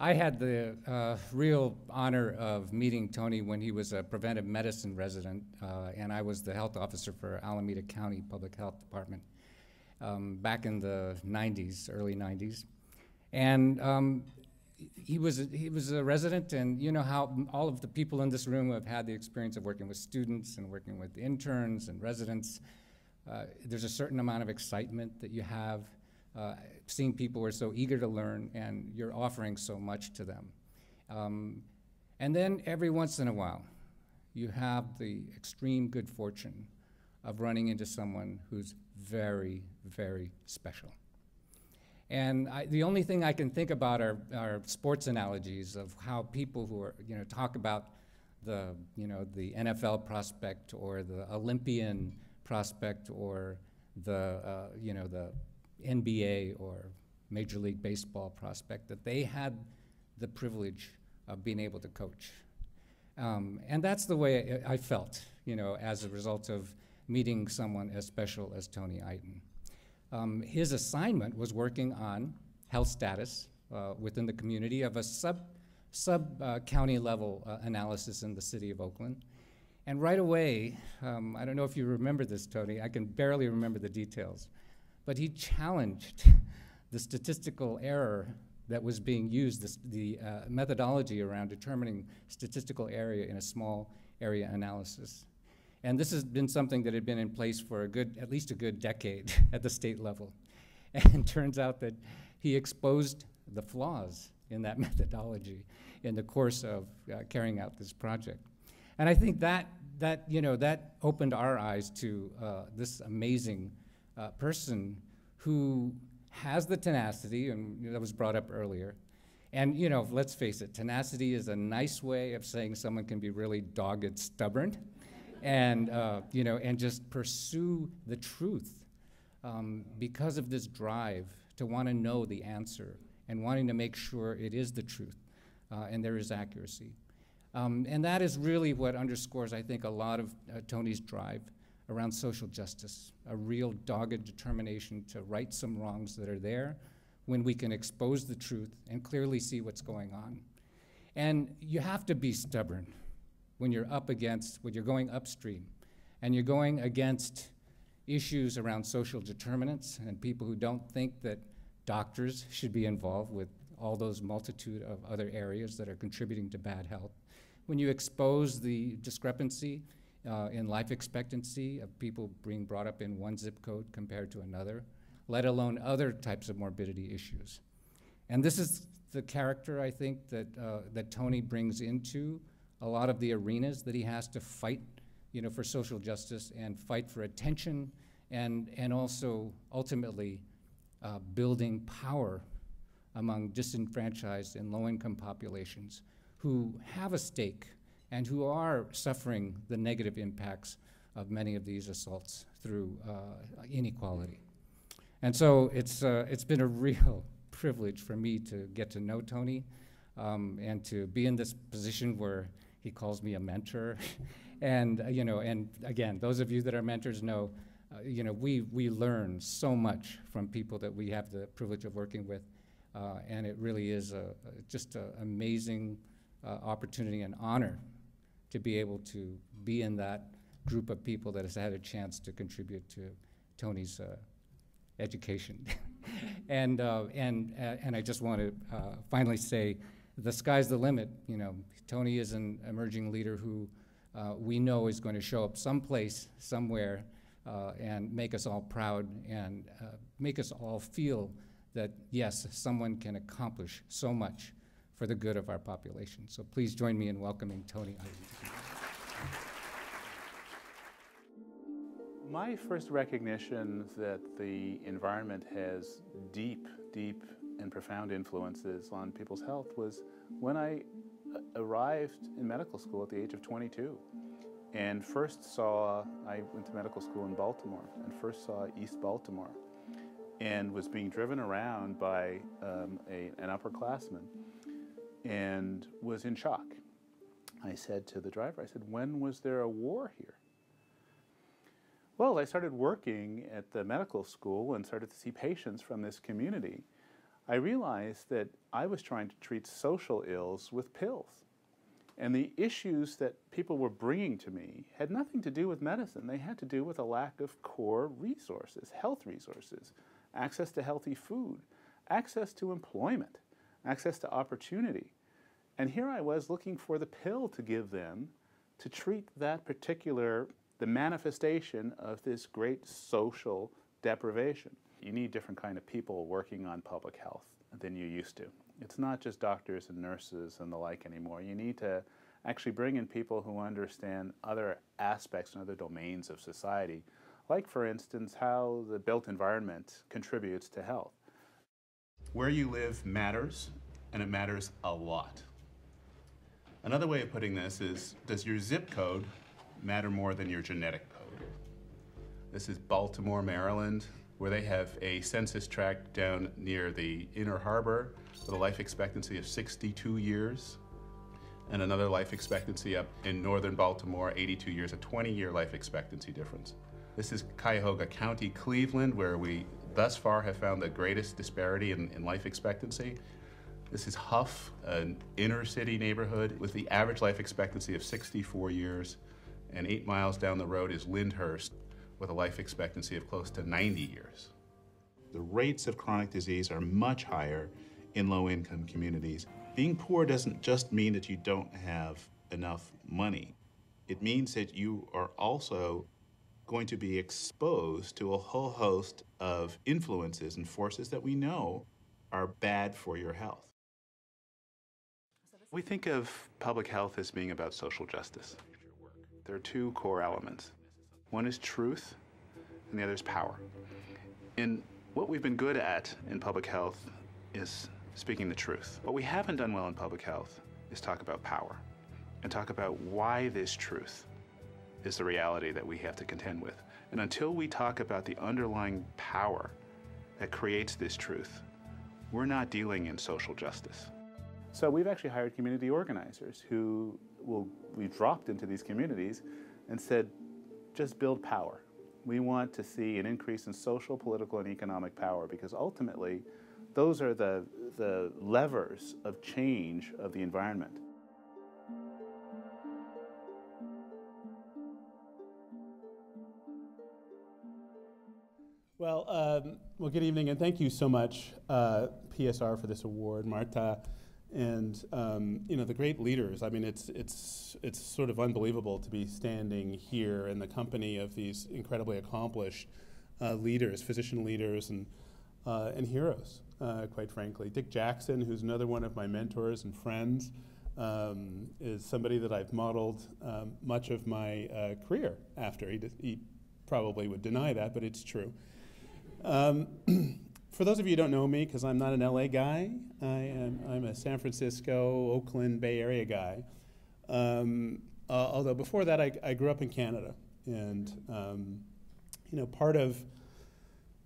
I had the real honor of meeting Tony when he was a preventive medicine resident, and I was the health officer for Alameda County Public Health Department back in the 90s, early 90s. And he was a resident, and you know how all of the people in this room have had the experience of working with students and working with interns and residents. There's a certain amount of excitement that you have seeing people who are so eager to learn, and you're offering so much to them. And then every once in a while, you have the extreme good fortune of running into someone who's very, very special. And the only thing I can think about are sports analogies of how people who are, talk about the NFL prospect or the Olympian prospect or the NBA or Major League Baseball prospect, that they had the privilege of being able to coach. And that's the way I felt, as a result of meeting someone as special as Tony Iton. His assignment was working on health status within the community of a sub-county level analysis in the city of Oakland. And right away, I don't know if you remember this, Tony, I can barely remember the details, but he challenged the statistical error that was being used, the methodology around determining statistical area in a small area analysis. And this has been something that had been in place for at least a good decade at the state level. And it turns out that he exposed the flaws in that methodology in the course of carrying out this project. And I think that opened our eyes to this amazing person who has the tenacity, and that was brought up earlier. And let's face it, tenacity is a nice way of saying someone can be really dogged, stubborn, and and just pursue the truth because of this drive to want to know the answer and wanting to make sure it is the truth and there is accuracy. And that is really what underscores, I think, a lot of Tony's drive around social justice, a real dogged determination to right some wrongs that are there when we can expose the truth and clearly see what's going on. And you have to be stubborn when you're going upstream and you're going against issues around social determinants and people who don't think that doctors should be involved with all those multitude of other areas that are contributing to bad health. When you expose the discrepancy in life expectancy of people being brought up in one zip code compared to another, let alone other types of morbidity issues. And this is the character, I think, that Tony brings into a lot of the arenas that he has to fight, for social justice and fight for attention and also ultimately building power among disenfranchised and low-income populations who have a stake and who are suffering the negative impacts of many of these assaults through inequality. And so it's been a real privilege for me to get to know Tony and to be in this position where he calls me a mentor. And and again, those of you that are mentors know, we learn so much from people that we have the privilege of working with, and it really is just an amazing opportunity and honor to be able to be in that group of people that has had a chance to contribute to Tony's education. And I just want to finally say, the sky's the limit. Tony is an emerging leader who we know is going to show up someplace, somewhere, and make us all proud and make us all feel that, yes, someone can accomplish so much for the good of our population. So please join me in welcoming Tony Iton. My first recognition that the environment has deep, deep and profound influences on people's health was when I arrived in medical school at the age of 22 and I went to medical school in Baltimore and first saw East Baltimore and was being driven around by an upperclassman and was in shock. I said to the driver, when was there a war here? Well, I started working at the medical school and started to see patients from this community. I realized that I was trying to treat social ills with pills. And the issues that people were bringing to me had nothing to do with medicine. They had to do with a lack of core resources, health resources, access to healthy food, access to employment, access to opportunity. And here I was looking for the pill to give them to treat that particular, the manifestation of this great social deprivation. You need different kind of people working on public health than you used to. It's not just doctors and nurses and the like anymore. You need to actually bring in people who understand other aspects and other domains of society, like, for instance, how the built environment contributes to health. Where you live matters, and it matters a lot. Another way of putting this is, does your zip code matter more than your genetic code? This is Baltimore, Maryland, where they have a census tract down near the Inner Harbor with a life expectancy of 62 years, and another life expectancy up in northern Baltimore, 82 years, a 20-year life expectancy difference. This is Cuyahoga County, Cleveland, where we thus far have found the greatest disparity in life expectancy. This is Huff, an inner city neighborhood with the average life expectancy of 64 years, and 8 miles down the road is Lyndhurst with a life expectancy of close to 90 years. The rates of chronic disease are much higher in low-income communities. Being poor doesn't just mean that you don't have enough money. It means that you are also going to be exposed to a whole host of influences and forces that we know are bad for your health. We think of public health as being about social justice. There are two core elements. One is truth, and the other is power. And what we've been good at in public health is speaking the truth. What we haven't done well in public health is talk about power and talk about why this truth is the reality that we have to contend with. And until we talk about the underlying power that creates this truth, we're not dealing in social justice. So we've actually hired community organizers who we've dropped into these communities and said, just build power. We want to see an increase in social, political, and economic power, because ultimately those are the levers of change of the environment. Well, good evening, and thank you so much, PSR, for this award, Marta, and the great leaders. I mean, it's sort of unbelievable to be standing here in the company of these incredibly accomplished leaders, physician leaders, and heroes, quite frankly. Dick Jackson, who's another one of my mentors and friends, is somebody that I've modeled much of my career after. He probably would deny that, but it's true. For those of you who don't know me, because I'm not an LA guy, I'm a San Francisco, Oakland, Bay Area guy. Although before that, I grew up in Canada, and part of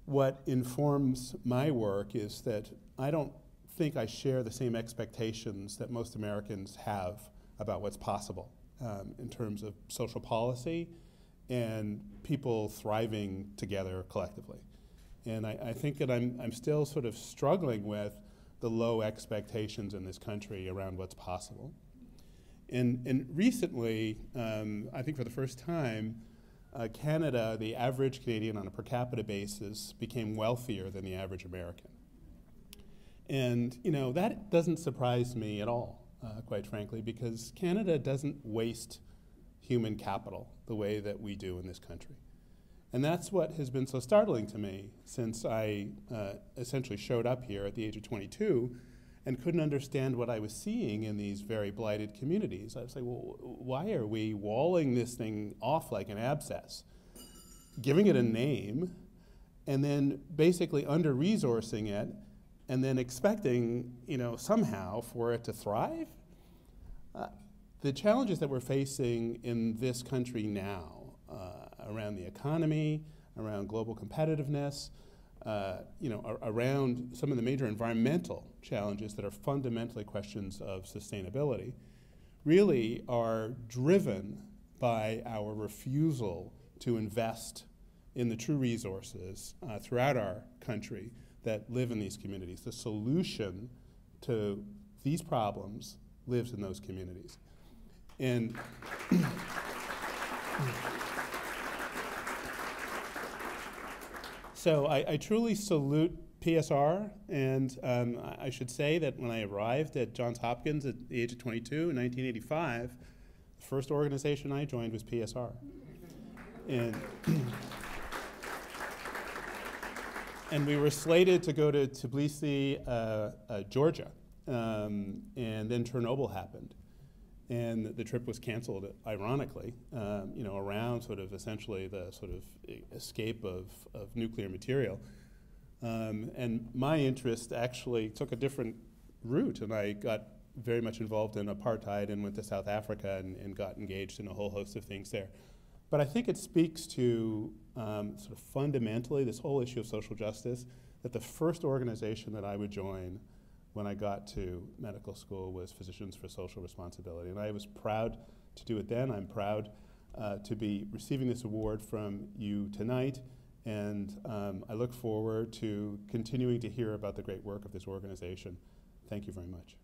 what informs my work is that I don't think I share the same expectations that most Americans have about what's possible in terms of social policy and people thriving together collectively. And I think that I'm still sort of struggling with the low expectations in this country around what's possible. And recently, I think for the first time, Canada, the average Canadian on a per capita basis, became wealthier than the average American. And that doesn't surprise me at all, quite frankly, because Canada doesn't waste human capital the way that we do in this country. And that's what has been so startling to me since I essentially showed up here at the age of 22 and couldn't understand what I was seeing in these very blighted communities. I was like, well, why are we walling this thing off like an abscess, giving it a name, and then basically under-resourcing it, and then expecting, somehow for it to thrive? The challenges that we're facing in this country now, around the economy, around global competitiveness, around some of the major environmental challenges that are fundamentally questions of sustainability, really are driven by our refusal to invest in the true resources throughout our country that live in these communities. The solution to these problems lives in those communities. And so I truly salute PSR, and I should say that when I arrived at Johns Hopkins at the age of 22 in 1985, the first organization I joined was PSR. And and we were slated to go to Tbilisi, Georgia, and then Chernobyl happened. And the trip was canceled, ironically, around sort of essentially the sort of escape of nuclear material. And my interest actually took a different route, and I got very much involved in apartheid and went to South Africa and got engaged in a whole host of things there. But I think it speaks to sort of fundamentally this whole issue of social justice, that the first organization that I would join when I got to medical school was Physicians for Social Responsibility. And I was proud to do it then. I'm proud to be receiving this award from you tonight. And I look forward to continuing to hear about the great work of this organization. Thank you very much.